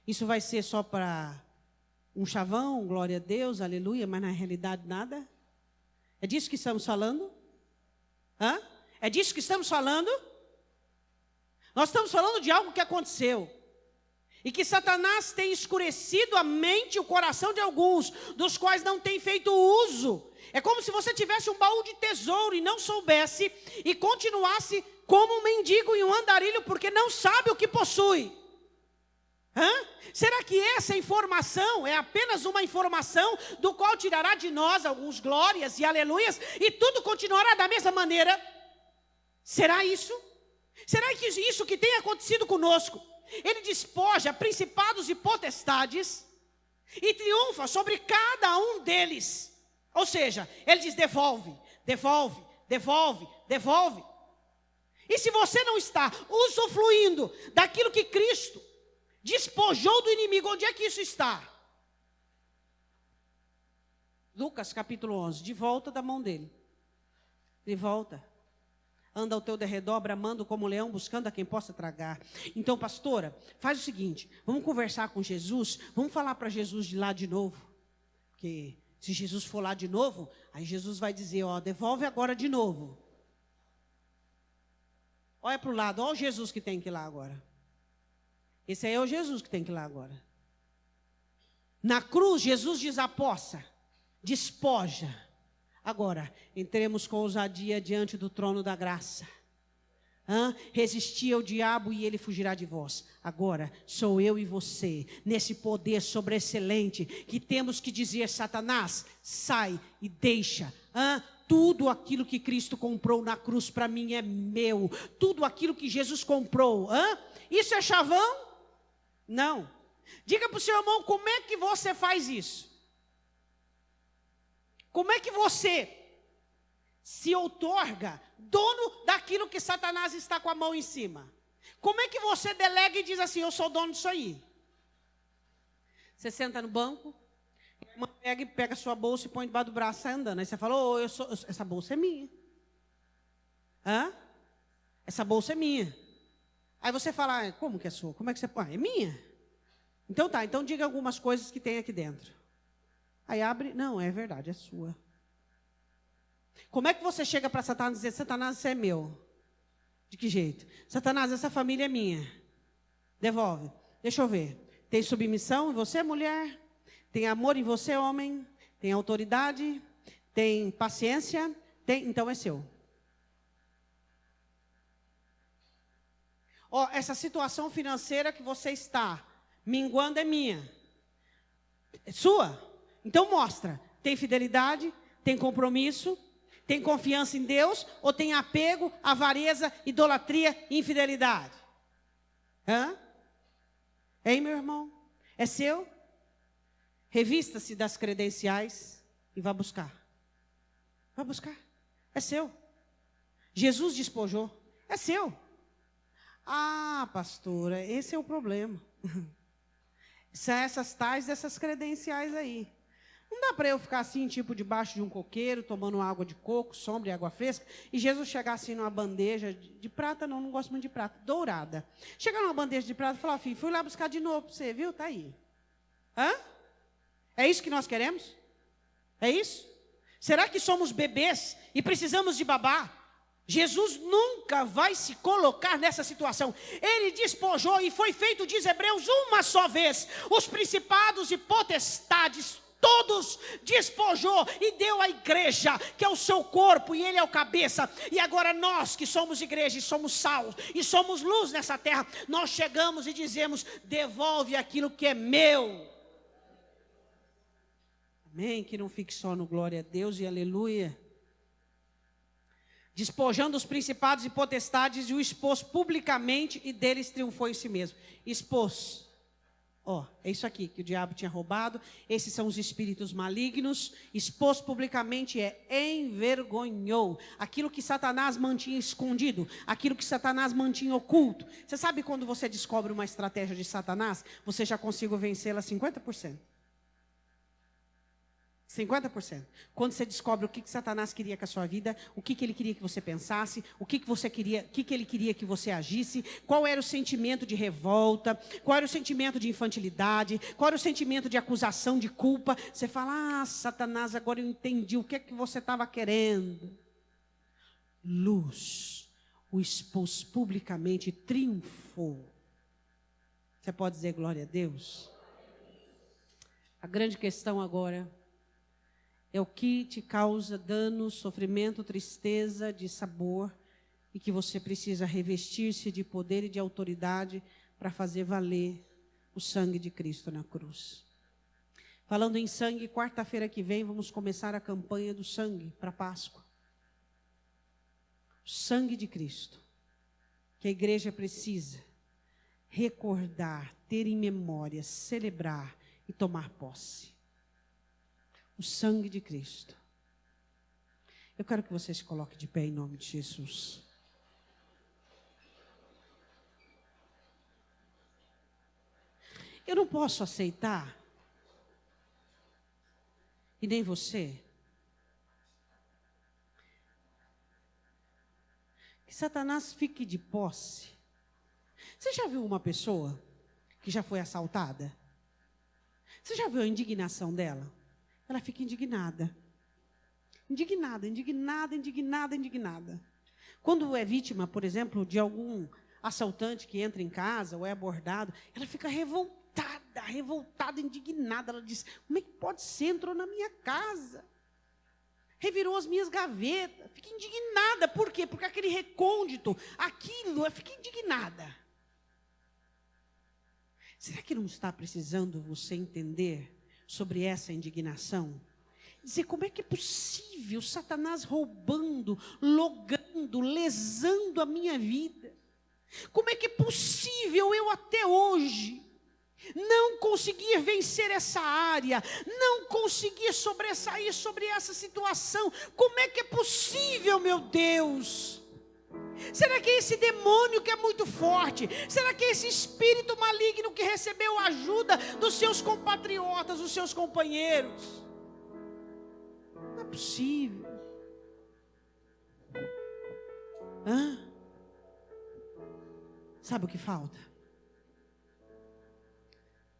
Isso vai ser só para um chavão, glória a Deus, aleluia, mas na realidade nada? É disso que estamos falando? É disso que estamos falando? Nós estamos falando de algo que aconteceu. E que Satanás tem escurecido a mente e o coração de alguns, dos quais não tem feito uso. É como se você tivesse um baú de tesouro e não soubesse, e continuasse como um mendigo em um andarilho, porque não sabe o que possui. Será que essa informação é apenas uma informação do qual tirará de nós alguns glórias e aleluias, e tudo continuará da mesma maneira? Será isso? Será que isso que tem acontecido conosco? Ele despoja principados e potestades e triunfa sobre cada um deles. Ou seja, ele diz: devolve, devolve, devolve, devolve. E se você não está usufruindo daquilo que Cristo despojou do inimigo, onde é que isso está? Lucas capítulo 11, de volta da mão dele. De volta. Anda ao teu derredor, bramando como um leão, buscando a quem possa tragar. Então, pastora, faz o seguinte, vamos conversar com Jesus, vamos falar para Jesus de lá de novo. Porque se Jesus for lá de novo, aí Jesus vai dizer, devolve agora de novo. Olha para o lado, olha o Jesus que tem que ir lá agora. Esse aí é o Jesus que tem que ir lá agora. Na cruz, Jesus desapossa, despoja. Agora, entremos com ousadia diante do trono da graça. Resisti ao diabo e ele fugirá de vós. Agora, sou eu e você, nesse poder sobreexcelente, que temos que dizer: Satanás, sai e deixa. Tudo aquilo que Cristo comprou na cruz para mim é meu. Tudo aquilo que Jesus comprou. Isso é chavão? Não. Diga para o seu irmão, como é que você faz isso? Como é que você se outorga dono daquilo que Satanás está com a mão em cima? Como é que você delega e diz assim, eu sou dono disso aí? Você senta no banco, a irmã pega a sua bolsa e põe debaixo do braço e sai andando. Aí você fala, essa bolsa é minha. Hã? Essa bolsa é minha. Aí você fala, como que é sua? Como é que você põe? É minha. Então tá, então diga algumas coisas que tem aqui dentro. Aí abre, não, é verdade, é sua. Como é que você chega para Satanás e dizer, Satanás, você é meu? De que jeito? Satanás, essa família é minha. Devolve. Deixa eu ver. Tem submissão em você, mulher? Tem amor em você, homem? Tem autoridade? Tem paciência? Tem, então é seu. Ó, essa situação financeira que você está minguando é minha. É sua? Então mostra. Tem fidelidade? Tem compromisso? Tem confiança em Deus? Ou tem apego, avareza, idolatria e infidelidade? Hã? Hein, meu irmão? É seu? Revista-se das credenciais e vá buscar. Vá buscar. É seu. Jesus despojou. É seu. Ah, pastora, esse é o problema. São essas tais dessas credenciais aí. Não dá para eu ficar assim, tipo, debaixo de um coqueiro, tomando água de coco, sombra e água fresca, e Jesus chegar assim numa bandeja de prata, não gosto muito de prata, dourada. Chegar numa bandeja de prata e falar, filho, fui lá buscar de novo para você, viu? Tá aí. Hã? É isso que nós queremos? É isso? Será que somos bebês e precisamos de babá? Jesus nunca vai se colocar nessa situação. Ele despojou e foi feito, diz Hebreus, uma só vez. Os principados e potestades, todos despojou e deu à igreja, que é o seu corpo, e ele é o cabeça. E agora nós que somos igreja, e somos sal, e somos luz nessa terra, nós chegamos e dizemos, devolve aquilo que é meu. Amém? Que não fique só no glória a Deus e aleluia. Despojando os principados e potestades, e o expôs publicamente, e deles triunfou em si mesmo. Expôs. Ó, é isso aqui que o diabo tinha roubado. Esses são os espíritos malignos. Expôs publicamente envergonhou. Aquilo que Satanás mantinha escondido, aquilo que Satanás mantinha oculto. Você sabe quando você descobre uma estratégia de Satanás, você já conseguiu vencê-la 50%. 50%. Quando você descobre o que Satanás queria com a sua vida, o que ele queria que você pensasse, o que você queria, o que ele queria que você agisse, qual era o sentimento de revolta, qual era o sentimento de infantilidade, qual era o sentimento de acusação, de culpa. Você fala, ah, Satanás, agora eu entendi o que é que você estava querendo. Luz, o expôs publicamente, triunfou. Você pode dizer glória a Deus? A grande questão agora é o que te causa dano, sofrimento, tristeza, dissabor, e que você precisa revestir-se de poder e de autoridade para fazer valer o sangue de Cristo na cruz. Falando em sangue, quarta-feira que vem vamos começar a campanha do sangue para Páscoa. O sangue de Cristo, que a igreja precisa recordar, ter em memória, celebrar e tomar posse. O sangue de Cristo. Eu quero que você se coloque de pé em nome de Jesus. Eu não posso aceitar, e nem você, que Satanás fique de posse. Você já viu uma pessoa que já foi assaltada? Você já viu a indignação dela? Ela fica indignada. Indignada, indignada, indignada, indignada. Quando é vítima, por exemplo, de algum assaltante que entra em casa ou é abordado, ela fica revoltada, revoltada, indignada. Ela diz, como é que pode ser? Entrou na minha casa. Revirou as minhas gavetas. Fica indignada. Por quê? Porque aquele recôndito, aquilo, ela fica indignada. Será que não está precisando você entender sobre essa indignação? Dizer, como é que é possível Satanás roubando, logando, lesando a minha vida? Como é que é possível eu até hoje não conseguir vencer essa área, não conseguir sobressair sobre essa situação? Como é que é possível, meu Deus? Será que é esse demônio que é muito forte? Será que é esse espírito maligno que recebeu ajuda dos seus compatriotas, dos seus companheiros? Não é possível. Sabe o que falta?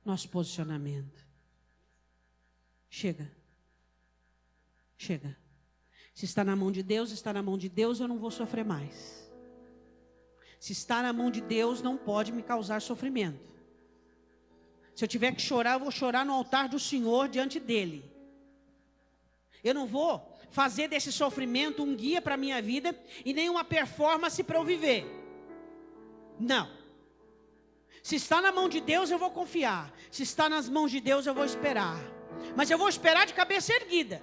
Nosso posicionamento. Chega. Se está na mão de Deus, está na mão de Deus, eu não vou sofrer mais. Se está na mão de Deus, não pode me causar sofrimento. Se eu tiver que chorar, eu vou chorar no altar do Senhor, diante dEle. Eu não vou fazer desse sofrimento um guia para a minha vida e nem uma performance para eu viver. Não. Se está na mão de Deus, eu vou confiar. Se está nas mãos de Deus, eu vou esperar. Mas eu vou esperar de cabeça erguida.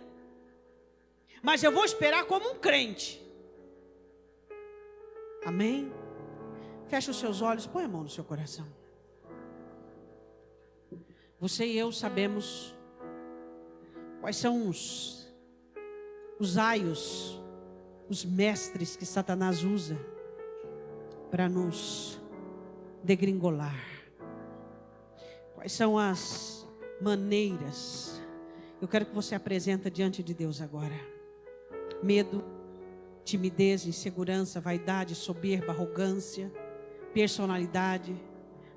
Mas eu vou esperar como um crente. Amém? Feche os seus olhos, põe a mão no seu coração. Você e eu sabemos quais são os aios, os mestres que Satanás usa para nos degringolar. Quais são as maneiras? Eu quero que você apresente diante de Deus agora. Medo, timidez, insegurança, vaidade, soberba, arrogância, personalidade.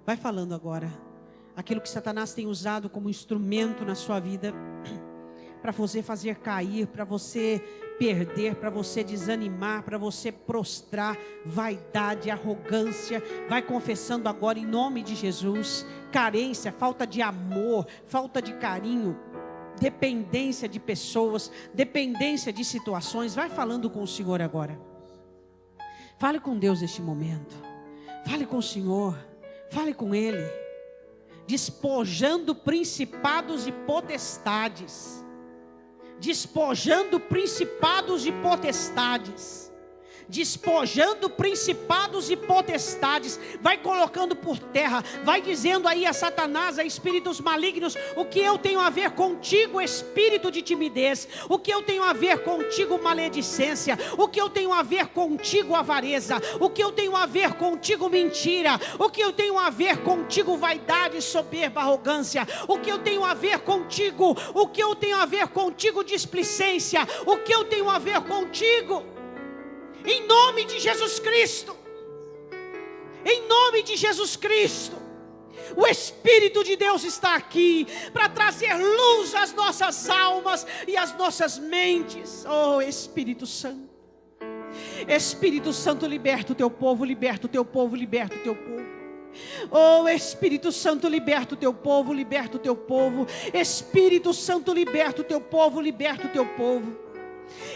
Vai falando agora. Aquilo que Satanás tem usado como instrumento na sua vida para você fazer cair, para você perder, para você desanimar, para você prostrar. Vaidade, arrogância. Vai confessando agora em nome de Jesus. Carência, falta de amor, falta de carinho, dependência de pessoas, dependência de situações. Vai falando com o Senhor agora. Fale com Deus neste momento. Fale com o Senhor. Fale com Ele. Despojando principados e potestades. Despojando principados e potestades. Despojando principados e potestades. Vai colocando por terra. Vai dizendo aí a Satanás, a espíritos malignos: o que eu tenho a ver contigo, espírito de timidez? O que eu tenho a ver contigo, maledicência? O que eu tenho a ver contigo, avareza? O que eu tenho a ver contigo, mentira? O que eu tenho a ver contigo, vaidade, soberba, arrogância? O que eu tenho a ver contigo? O que eu tenho a ver contigo, displicência? O que eu tenho a ver contigo? Em nome de Jesus Cristo. Em nome de Jesus Cristo. O Espírito de Deus está aqui para trazer luz às nossas almas e às nossas mentes. Oh, Espírito Santo. Espírito Santo, liberta o teu povo, liberta o teu povo, liberta o teu povo. Oh, Espírito Santo, liberta o teu povo, liberta o teu povo. Espírito Santo, liberta o teu povo, liberta o teu povo.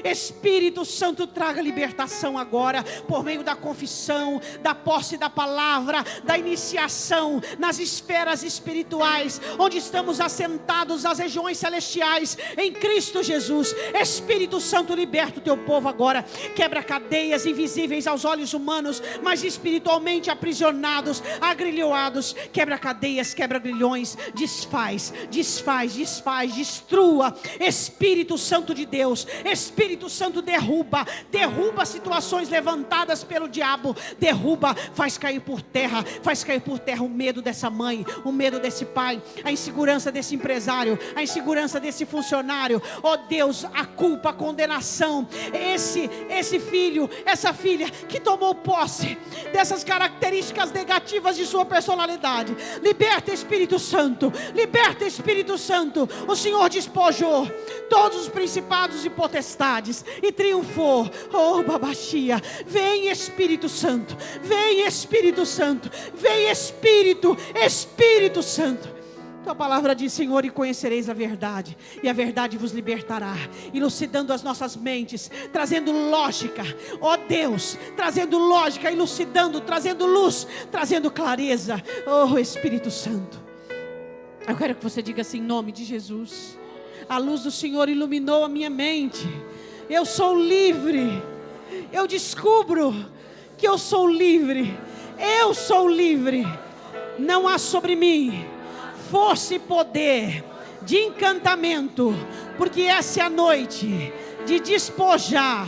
Espírito Santo, traga libertação agora, por meio da confissão, da posse da palavra, da iniciação nas esferas espirituais, onde estamos assentados nas regiões celestiais, em Cristo Jesus. Espírito Santo, liberta o teu povo agora. Quebra cadeias invisíveis aos olhos humanos, mas espiritualmente aprisionados, agrilhoados. Quebra cadeias, quebra grilhões. Desfaz, desfaz, desfaz, destrua. Espírito Santo de Deus, Espírito Santo, derruba situações levantadas pelo diabo. Derruba, faz cair por terra o medo dessa mãe, o medo desse pai, a insegurança desse empresário, a insegurança desse funcionário. Oh Deus, a culpa, a condenação, esse filho, essa filha que tomou posse dessas características negativas de sua personalidade. Liberta, Espírito Santo, liberta, Espírito Santo. O Senhor despojou todos os principados e potestades e triunfou. Oh, Babachia, vem Espírito Santo, vem Espírito Santo, vem Espírito Santo. Tua palavra diz, Senhor, e conhecereis a verdade, e a verdade vos libertará, elucidando as nossas mentes, trazendo lógica, ó Deus, trazendo lógica, elucidando, trazendo luz, trazendo clareza. Oh, Espírito Santo, eu quero que você diga assim, em nome de Jesus: a luz do Senhor iluminou a minha mente. Eu sou livre. Eu descubro que eu sou livre. Eu sou livre. Não há sobre mim força e poder de encantamento, porque essa é a noite de despojar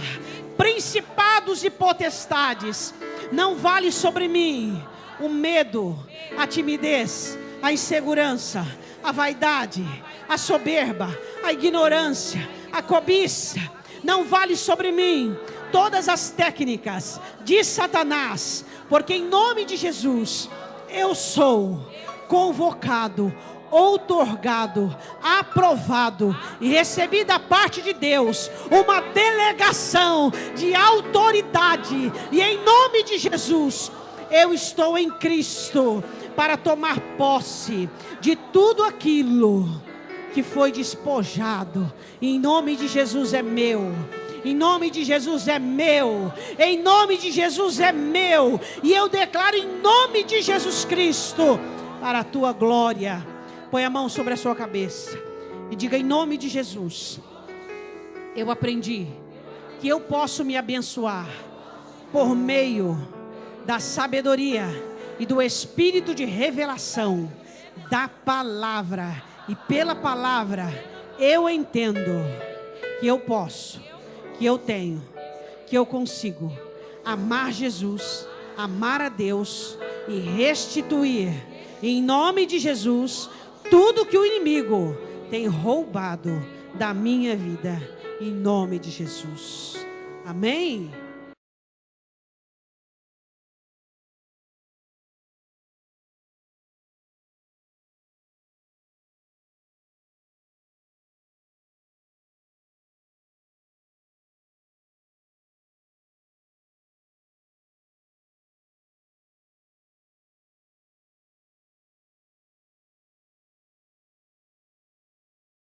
principados e potestades. Não vale sobre mim o medo, a timidez, a insegurança, a vaidade, a soberba, a ignorância, a cobiça. Não vale sobre mim todas as técnicas de Satanás, porque em nome de Jesus eu sou convocado, outorgado, aprovado e recebi da parte de Deus uma delegação de autoridade, e em nome de Jesus eu estou em Cristo para tomar posse de tudo aquilo que foi despojado. Em nome de Jesus é meu. Em nome de Jesus é meu. Em nome de Jesus é meu. E eu declaro em nome de Jesus Cristo, para a tua glória. Põe a mão sobre a sua cabeça e diga: em nome de Jesus, eu aprendi que eu posso me abençoar por meio da sabedoria e do espírito de revelação da palavra. E pela palavra eu entendo que eu posso, que eu tenho, que eu consigo amar Jesus, amar a Deus e restituir, em nome de Jesus, tudo que o inimigo tem roubado da minha vida, em nome de Jesus. Amém?